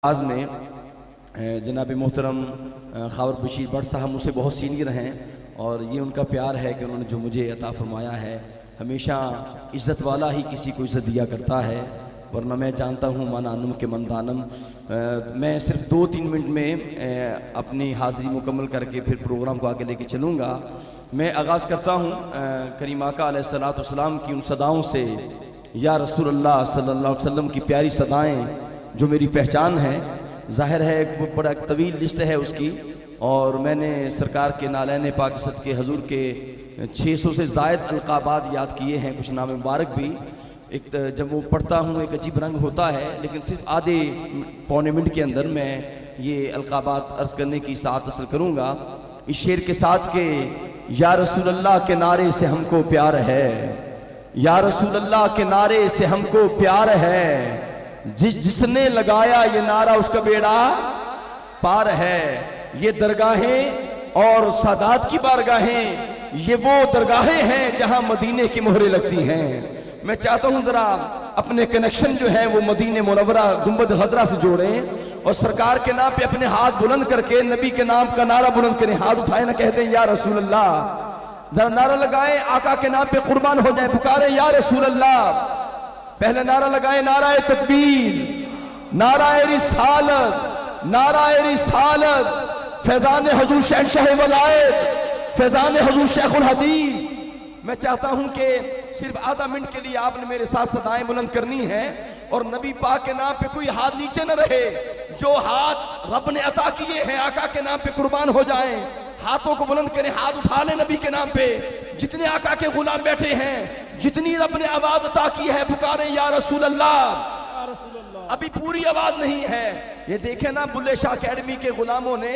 آز میں جناب محترم خاور بشیر بٹ صاحب مجھ سے بہت سینئر ہیں اور یہ ان کا پیار ہے کہ انہوں نے جو مجھے عطا فرمایا ہے ہمیشہ عزت والا ہی کسی کو عزت دیا کرتا ہے، ورنہ میں جانتا ہوں مانا انم کے من دانم۔ میں صرف 2-3 منٹ میں اپنی حاضری مکمل کر کے پھر پروگرام کو آگے لے کے چلوں گا۔ میں آغاز کرتا ہوں کریم آقا علیہ السلام کی ان صداؤں سے، یا رسول اللہ صلی اللہ علیہ وسلم کی پیاری صدائیں جو میری پہچان ہے۔ ظاہر ہے ایک بڑا طویل لسٹ ہے اس کی، اور میں نے سرکار کے نالین پاک صدقے حضور کے 600 سے زائد القابات یاد کیے ہیں، کچھ نام مبارک بھی۔ ایک جب وہ پڑھتا ہوں ایک عجیب رنگ ہوتا ہے، لیکن صرف آدھے پونے منٹ کے اندر میں یہ القابات عرض کرنے کی سعادت حاصل کروں گا اس شعر کے ساتھ کہ یا رسول اللہ کے نعرے سے ہم کو پیار ہے، یا رسول اللہ کے نعرے سے ہم کو پیار ہے، جس نے لگایا یہ نعرہ اس کا بیڑا پار ہے۔ یہ درگاہیں اور سادات کی بارگاہیں یہ وہ درگاہیں ہیں جہاں مدینے کی مہریں لگتی ہیں۔ میں چاہتا ہوں ذرا اپنے کنیکشن جو ہے وہ مدینہ منورہ گنبد خضرا سے جوڑیں اور سرکار کے نام پہ اپنے ہاتھ بلند کر کے نبی کے نام کا نعرہ بلند کریں، ہاتھ اٹھائیں نہ کہتے ہیں یا رسول اللہ، ذرا نعرہ لگائیں، آقا کے نام پہ قربان ہو جائیں، پکاریں یا رسول اللہ۔ پہلے نعرہ لگائیں نعرہ تکبیر، نعرہ رسالت، نعرہ رسالت، فیضان حضور شہنشاہ ولایت، فیضان حضور شیخ الحدیث۔ میں چاہتا ہوں کہ صرف آدھا منٹ کے لیے آپ نے میرے ساتھ صدائیں بلند کرنی ہیں اور نبی پاک کے نام پہ کوئی ہاتھ نیچے نہ رہے، جو ہاتھ رب نے عطا کیے ہیں آقا کے نام پہ قربان ہو جائیں، ہاتھوں کو بلند کریں، ہاتھ اٹھا لیں نبی کے نام پہ۔ جتنے آقا کے غلام بیٹھے ہیں، جتنی رب نے آواز عطا کی ہے، پکاریں یا رسول اللہ۔ ابھی پوری آواز نہیں ہے، یہ دیکھیں نا بلے شاہ اکیڈمی کے غلاموں نے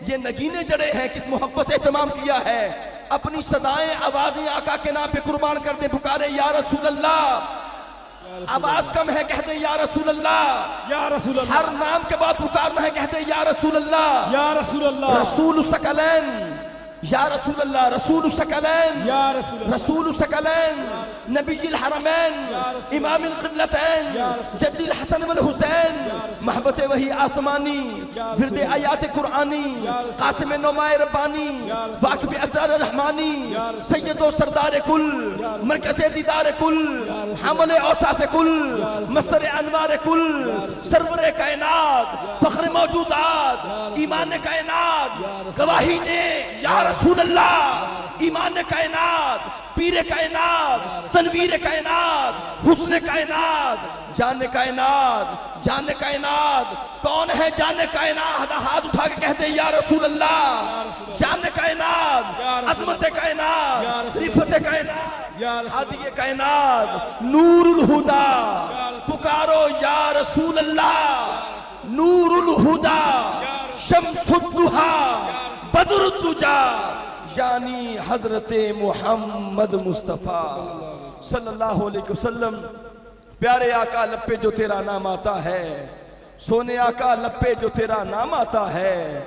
یہ نگینے جڑے ہیں، کس محبت سے اہتمام کیا ہے۔ اپنی صدائیں آوازیں آقا کے نام پہ قربان کر دیں، پکاریں یا رسول اللہ۔ آواز کم ہے، کہتے ہیں یا رسول اللہ، یا رسول اللہ۔ ہر نام کے بعد پکارنا ہے، کہتے ہیں یا رسول اللہ، یا رسول اللہ۔ رسول الثقلین یا رسول اللہ، رسول الثقلین یا رسول اللہ، رسول الثقلین، نبی الحرمین، امام القبلتین، جد الحسن والحسین، محبت وحی آسمانی، ورد آیات قرآنی، قاسم نمائے ربانی، واقف اسرار رحمانی، سید و سردار کل، مرکز دیدار کل، حامل اوصاف کل، مصدر انوار کل، سرور کائنات، فخر موجودات، ایمان کائنات، گواہی دے یا رسول اللہ، ایمان کائنات، پیر کائنات، تنویر کائنات، حسن کائنات، جان کائنات، جان کائنات۔ کون ہے جان کائنات؟ ہاتھ اٹھا کے کہتے ہیں یا رسول اللہ۔ جان کائنات، عظمت کائنات، رفت کائنات، ہادی کائنات، نور الہدا، پکارو یا رسول اللہ۔ نور الہدا، شمس الضحیٰ، بدر الدجا، یعنی حضرت محمد مصطفیٰ صلی اللہ علیہ وسلم۔ پیارے آقا لب پہ جو تیرا نام آتا ہے، سونے آقا لب پہ جو تیرا نام آتا ہے،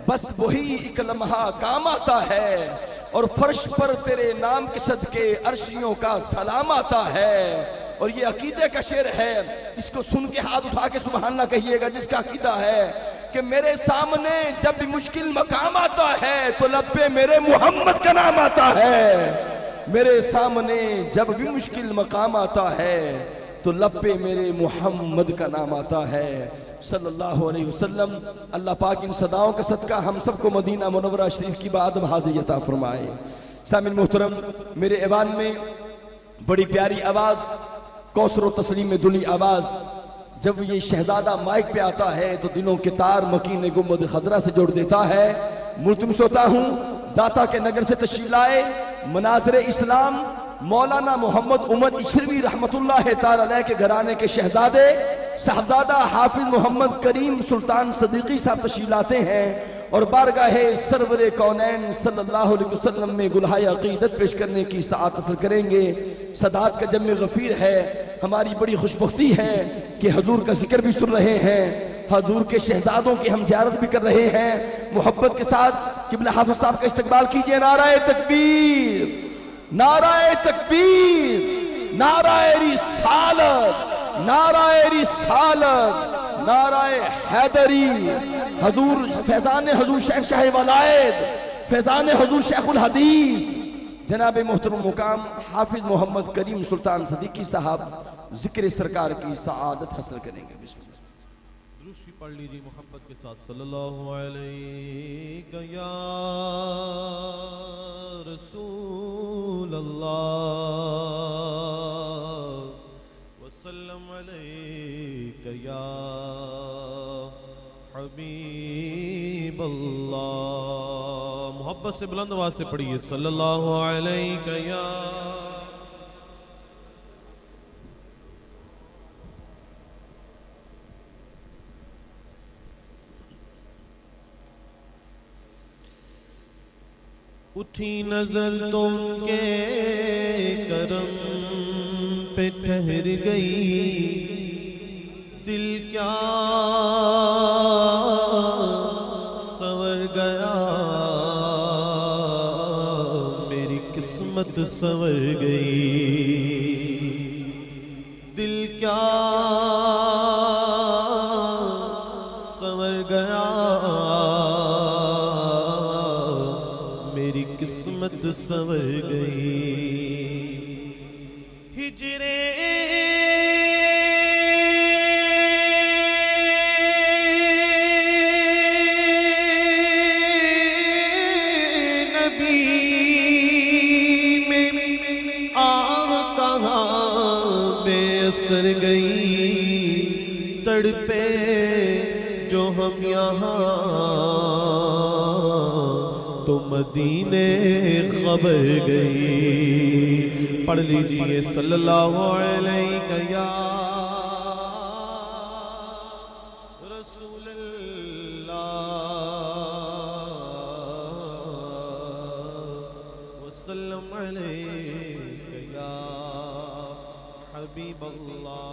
بس وہی ایک لمحہ کام آتا ہے، اور فرش پر تیرے نام کے صدقے عرشیوں کا سلام آتا ہے۔ اور یہ عقیدے کا شعر ہے، اس کو سن کے ہاتھ اٹھا کے سبحان اللہ کہیے گا جس کا عقیدہ ہے کہ میرے سامنے جب بھی مشکل مقام آتا ہے تو لب پہ میرے محمد کا نام آتا ہے۔ میرے سامنے جب بھی مشکل مقام آتا ہے تو لب پہ میرے محمد کا نام آتا ہے صلی اللہ علیہ وسلم۔ اللہ پاک ان صداؤں کا صدقہ ہم سب کو مدینہ منورہ شریف کی بادب حاضری عطا فرمائے۔ سامعین محترم، میرے ایوان میں بڑی پیاری آواز، کوثر و تسلیم دلی آواز، جب یہ شہزادہ مائک پہ آتا ہے تو دلوں کے تار مکین گنبد خضرا سے جوڑ دیتا ہے۔ ملتمس ہوتا ہوں داتا کے نگر سے تشریف لائے مناظر اسلام مولانا محمد عمر اچھروی رحمت اللہ تعالی علیہ کے گھرانے کے شہزادے صاحبزادہ حافظ محمد کریم سلطان صدیقی صاحب تشریف لاتے ہیں اور بارگاہ سرور کونین صلی اللہ علیہ وسلم میں گلہائے عقیدت پیش کرنے کی سعادت حاصل کریں گے۔ صدات کا جمع غفیر ہے، ہماری بڑی خوشبختی ہے کہ حضور کا ذکر بھی سن رہے ہیں، حضور کے شہزادوں کی ہم زیارت بھی کر رہے ہیں۔ محبت کے ساتھ قبلہ حافظ صاحب کا استقبال کیجئے۔ نعرہ تکبیر، نعرہ تکبیر، نعرہ رسالت، نعرہ رسالت، نعرہ حیدری، حضور فیضان حضور شیخ شاہ ولائد، فیضان حضور شیخ الحدیث جناب محترم مقام حافظ محمد کریم سلطان صدیقی صاحب ذکر سرکار کی سعادت حاصل کریں گے. بسم اللہ. درود پڑھ لیجیے محبت کے ساتھ. صلی اللہ علیہ یا رسول اللہ وسلم علیہ یا حبیب اللہ. محبت سے بلند آواز سے پڑھیے. صلی اللہ علیہ یا اٹھی نظر تو ان کے کرم پہ ٹھہر گئی، دل کیا سنور گیا، میری قسمت سنور گئی، دل کیا سنور گیا، میری قسمت سنور گئی. ہجرے نبی میں آہ کہاں بے اثر گئی، تڑپے جو ہم یہاں تو مدینے خبر گئی. پڑھ لیجئے. صلی اللہ علیہ یا رسول اللہ وسلم علیہ یا حبیب اللہ.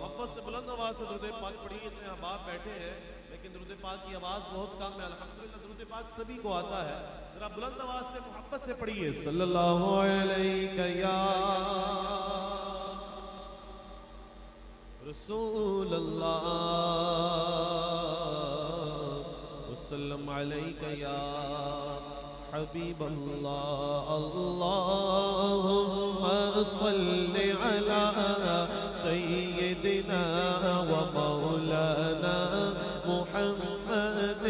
محبت سے بلند آواز سے درود پاک پڑھیے. اتنے احباب بیٹھے ہیں لیکن درود پاک کی آواز بہت کم ہے. الحمدللہ درود پاک سبھی کو آتا ہے. ذرا بلند آواز سے محبت سے پڑھیے. صلی اللہ علیہ یا رسول اللہ وسلم علیہ یا حبیب اللہ. اللہم صلی علی سیدنا و مولانا محمد.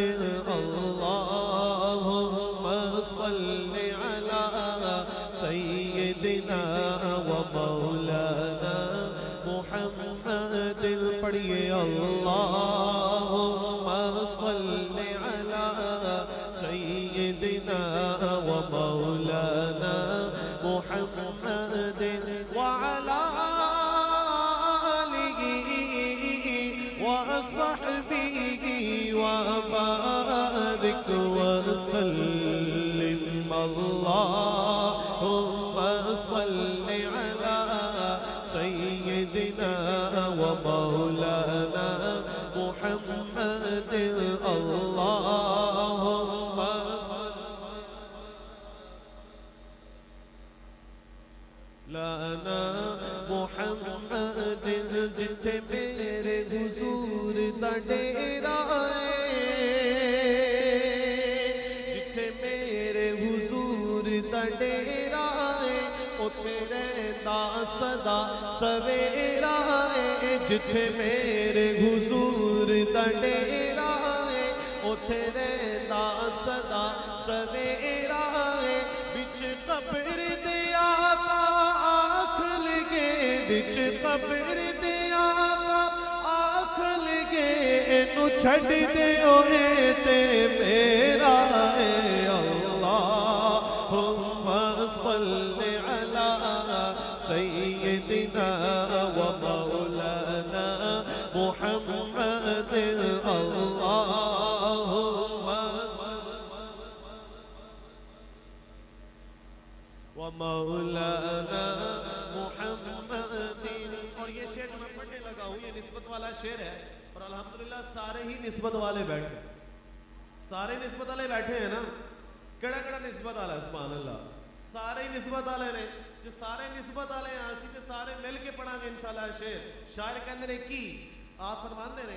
اللہم صلی علی سیدنا و مولانا محمد. پڑھیے. اللہم صلی علی سیدنا و مولانا محمد وعلی وصحبه وبارك وسلم. اللهم صل على سيدنا ومولانا محمد. اللهم لانا محمد. جتھے میرے حضور دا ڈیرا ہے، جتھے میرے حضور دا ڈیرا ہے، اوتھے رہندا صدا سویرا ہے. جتھے میرے حضور دا ڈیرا ہے، اوتھے رہندا صدا سویرا ہے. بچ قبر دے آقا آنکھ لگے، بچ قبر دے آقا آنکھ لگے، اینو چھڑ دے ہوئے تے میرا ہے. اللہم صلی علی سیدنا و مولانا محمد. اللہم و مولانا محمد. اور یہ شعر میں پڑھنے لگا ہوں، یہ نسبت والا شعر ہے، اور الحمدللہ سارے ہی نسبت والے بیٹھے، سارے نسبت والے بیٹھے ہیں نا. کیڑا کیڑا نسبت والا ہے؟ سبحان اللہ. سارے ہی نسبت والے نے. جو سارے نسبت والے ہیں اسی تے سارے مل کے پڑھا گے انشاءاللہ. شعر شاعر کہندے نے کی آپ فرماندے نے